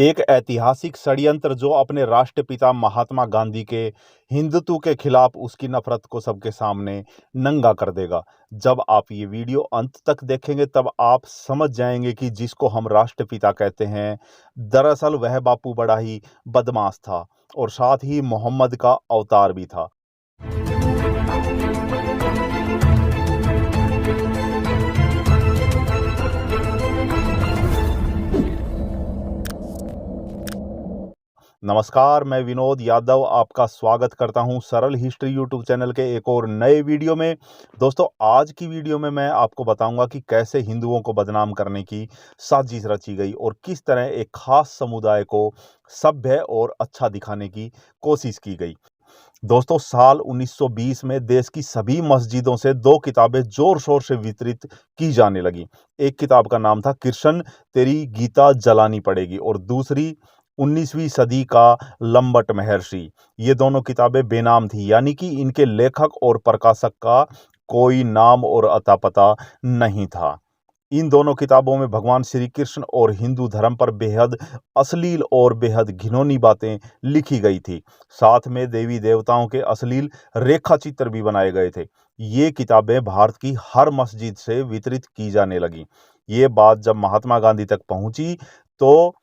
एक ऐतिहासिक षड्यंत्र जो अपने राष्ट्रपिता महात्मा गांधी के हिंदुत्व के खिलाफ उसकी नफरत को सबके सामने नंगा कर देगा। जब आप ये वीडियो अंत तक देखेंगे तब आप समझ जाएंगे कि जिसको हम राष्ट्रपिता कहते हैं, दरअसल वह बापू बड़ा ही बदमाश था और साथ ही मोहम्मद का अवतार भी था। नमस्कार, मैं विनोद यादव आपका स्वागत करता हूं सरल हिस्ट्री यूट्यूब चैनल के एक और नए वीडियो में। दोस्तों, आज की वीडियो में मैं आपको बताऊंगा कि कैसे हिंदुओं को बदनाम करने की साजिश रची गई और किस तरह एक खास समुदाय को सभ्य और अच्छा दिखाने की कोशिश की गई। दोस्तों, साल 1920 में देश की सभी मस्जिदों से दो किताबें जोर शोर से वितरित की जाने लगी। एक किताब का नाम था कृष्ण तेरी गीता जलानी पड़ेगी और दूसरी 19वीं सदी का लंबट महर्षि। ये दोनों किताबें बेनाम थी, यानी कि इनके लेखक और प्रकाशक का कोई नाम और अता पता नहीं था। इन दोनों किताबों में भगवान श्री कृष्ण और हिंदू धर्म पर बेहद अश्लील और बेहद घिनौनी बातें लिखी गई थी। साथ में देवी देवताओं के अश्लील रेखा चित्र भी बनाए गए थे। ये किताबें भारत की हर मस्जिद से वितरित की जाने लगी। ये बात जब महात्मा गांधी तक पहुंची तो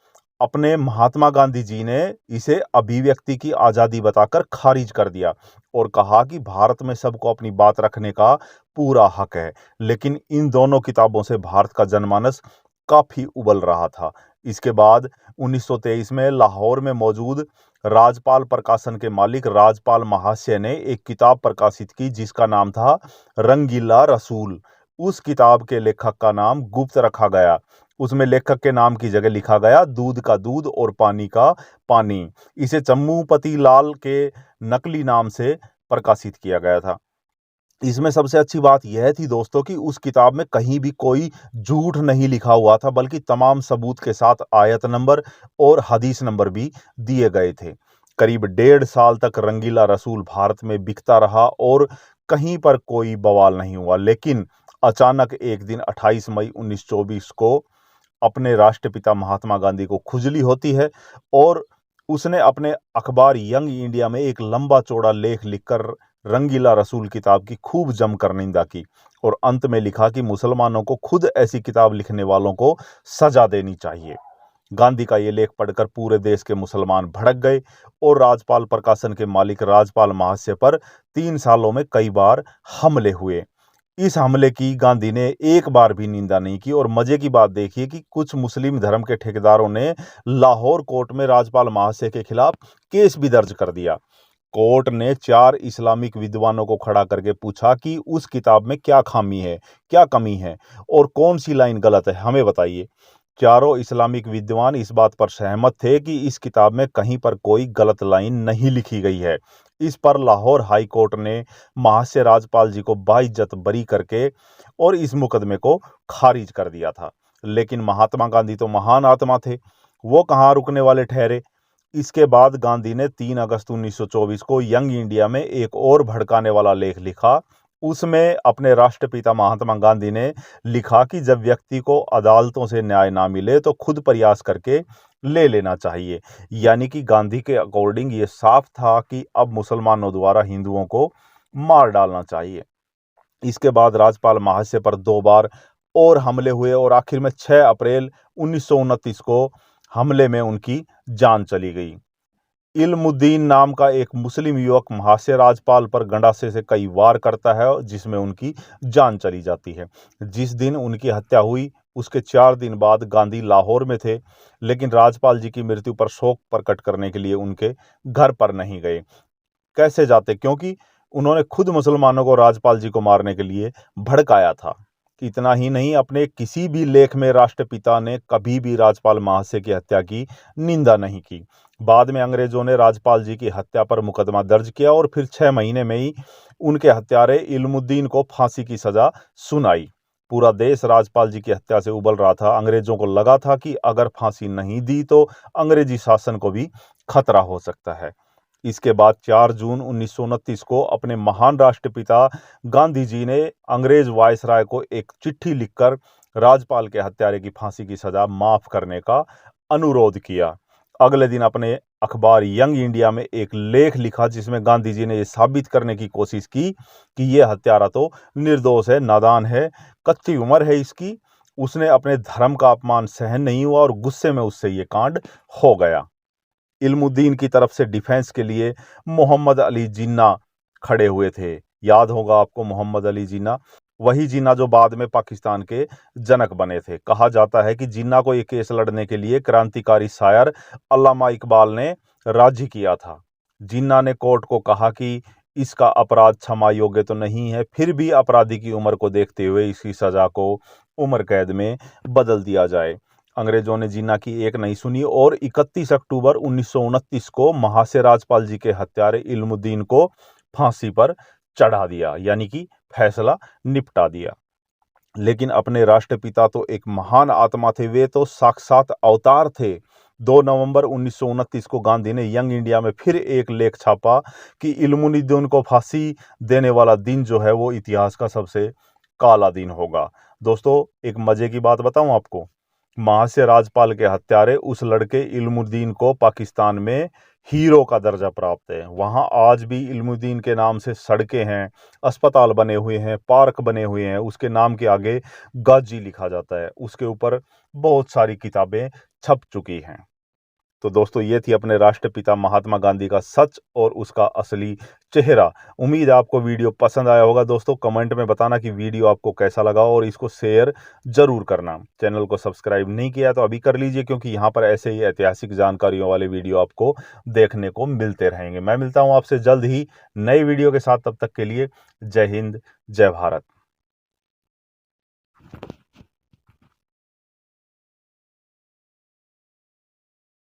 अपने महात्मा गांधी जी ने इसे अभिव्यक्ति की आज़ादी बताकर खारिज कर दिया और कहा कि भारत में सबको अपनी बात रखने का पूरा हक है। लेकिन इन दोनों किताबों से भारत का जनमानस काफ़ी उबल रहा था। इसके बाद 1923 में लाहौर में मौजूद राजपाल प्रकाशन के मालिक राजपाल महाशय ने एक किताब प्रकाशित की जिसका नाम था रंगीला रसूल। उस किताब के लेखक का नाम गुप्त रखा गया। उसमें लेखक के नाम की जगह लिखा गया दूध का दूध और पानी का पानी। इसे चम्मूपति लाल के नकली नाम से प्रकाशित किया गया था। इसमें सबसे अच्छी बात यह थी दोस्तों कि उस किताब में कहीं भी कोई झूठ नहीं लिखा हुआ था, बल्कि तमाम सबूत के साथ आयत नंबर और हदीस नंबर भी दिए गए थे। करीब 1.5 साल तक रंगीला रसूल भारत में बिकता रहा और कहीं पर कोई बवाल नहीं हुआ। लेकिन अचानक एक दिन 28 मई 1924 को अपने राष्ट्रपिता महात्मा गांधी को खुजली होती है और उसने अपने अखबार यंग इंडिया में एक लंबा चौड़ा लेख लिखकर रंगीला रसूल किताब की खूब जमकर निंदा की और अंत में लिखा कि मुसलमानों को खुद ऐसी किताब लिखने वालों को सजा देनी चाहिए। गांधी का ये लेख पढ़कर पूरे देश के मुसलमान भड़क गए और राजपाल प्रकाशन के मालिक राजपाल महाशय पर 3 सालों में कई बार हमले हुए। इस हमले की गांधी ने एक बार भी निंदा नहीं की और मजे की बात देखिए कि कुछ मुस्लिम धर्म के ठेकेदारों ने लाहौर कोर्ट में राजपाल महाशय के खिलाफ केस भी दर्ज कर दिया। कोर्ट ने 4 इस्लामिक विद्वानों को खड़ा करके पूछा कि उस किताब में क्या खामी है, क्या कमी है और कौन सी लाइन गलत है, हमें बताइए। चारों इस्लामिक विद्वान इस बात पर सहमत थे कि इस किताब में कहीं पर कोई गलत लाइन नहीं लिखी गई है। इस पर लाहौर हाई कोर्ट ने महाशय राजपाल जी को बाइज्जत बरी करके और इस मुकदमे को खारिज कर दिया था। लेकिन महात्मा गांधी तो महान आत्मा थे, वो कहाँ रुकने वाले ठहरे। इसके बाद गांधी ने 3 अगस्त 1924 को यंग इंडिया में एक और भड़काने वाला लेख लिखा। उसमें अपने राष्ट्रपिता महात्मा गांधी ने लिखा कि जब व्यक्ति को अदालतों से न्याय ना मिले तो खुद प्रयास करके ले लेना चाहिए। यानी कि गांधी के अकॉर्डिंग ये साफ था कि अब मुसलमानों द्वारा हिंदुओं को मार डालना चाहिए। इसके बाद राजपाल महाशय पर 2 बार और हमले हुए और आखिर में 6 अप्रैल 1929 को हमले में उनकी जान चली गई। इल्मुद्दीन नाम का एक मुस्लिम युवक महाशय राजपाल पर गंडासे से कई वार करता है जिसमें उनकी जान चली जाती है। जिस दिन उनकी हत्या हुई उसके 4 दिन बाद गांधी लाहौर में थे, लेकिन राजपाल जी की मृत्यु पर शोक प्रकट करने के लिए उनके घर पर नहीं गए। कैसे जाते, क्योंकि उन्होंने खुद मुसलमानों को राजपाल जी को मारने के लिए भड़काया था। इतना ही नहीं, अपने किसी भी लेख में राष्ट्रपिता ने कभी भी राजपाल महाशय की हत्या की निंदा नहीं की। बाद में अंग्रेजों ने राजपाल जी की हत्या पर मुकदमा दर्ज किया और फिर 6 महीने में ही उनके हत्यारे इल्मुद्दीन को फांसी की सजा सुनाई। पूरा देश राजपाल जी की हत्या से उबल रहा था। अंग्रेजों को लगा था कि अगर फांसी नहीं दी तो अंग्रेजी शासन को भी खतरा हो सकता है। इसके बाद 4 जून 1929 को अपने महान राष्ट्रपिता गांधी जी ने अंग्रेज वायसराय को एक चिट्ठी लिखकर राजपाल के हत्यारे की फांसी की सजा माफ करने का अनुरोध किया। अगले दिन अपने अखबार यंग इंडिया में एक लेख लिखा जिसमें गांधी जी ने यह साबित करने की कोशिश की कि यह हत्यारा तो निर्दोष है, नादान है, कच्ची उम्र है इसकी। उसने अपने धर्म का अपमान सहन नहीं हुआ और गुस्से में उससे ये कांड हो गया। इल्मुद्दीन की तरफ से डिफेंस के लिए मोहम्मद अली जिन्ना खड़े हुए थे। याद होगा आपको मोहम्मद अली जिन्ना, वही जिन्ना जो बाद में पाकिस्तान के जनक बने थे। कहा जाता है कि जिन्ना को ये केस लड़ने के लिए क्रांतिकारी शायर अल्लामा इकबाल ने राजी किया था। जिन्ना ने कोर्ट को कहा कि इसका अपराध क्षमा योग्य तो नहीं है, फिर भी अपराधी की उम्र को देखते हुए इसकी सजा को उम्र कैद में बदल दिया जाए। अंग्रेजों ने जिन्ना की एक नहीं सुनी और 31 अक्टूबर 1929 को महाशय राजपाल जी के हत्यारे इल्मुद्दीन को फांसी पर चढ़ा दिया, यानी कि फैसला निपटा दिया। लेकिन अपने राष्ट्रपिता तो एक महान आत्मा थे, वे तो साक्षात अवतार थे। 2 नवंबर 1929 को गांधी ने यंग इंडिया में फिर एक लेख छापा कि इल्मुद्दीन को फांसी देने वाला दिन जो है वो इतिहास का सबसे काला दिन होगा। दोस्तों, एक मजे की बात बताऊं आपको, महाशय राजपाल के हत्यारे उस लड़के इल्मुद्दीन को पाकिस्तान में हीरो का दर्जा प्राप्त है। वहां आज भी इल्मुद्दीन के नाम से सड़कें हैं, अस्पताल बने हुए हैं, पार्क बने हुए हैं। उसके नाम के आगे गाजी लिखा जाता है। उसके ऊपर बहुत सारी किताबें छप चुकी हैं। तो दोस्तों, ये थी अपने राष्ट्रपिता महात्मा गांधी का सच और उसका असली चेहरा। उम्मीद है आपको वीडियो पसंद आया होगा। दोस्तों, कमेंट में बताना कि वीडियो आपको कैसा लगा और इसको शेयर जरूर करना। चैनल को सब्सक्राइब नहीं किया तो अभी कर लीजिए, क्योंकि यहाँ पर ऐसे ही ऐतिहासिक जानकारियों वाले वीडियो आपको देखने को मिलते रहेंगे। मैं मिलता हूँ आपसे जल्द ही नई वीडियो के साथ। तब तक के लिए जय हिंद, जय भारत।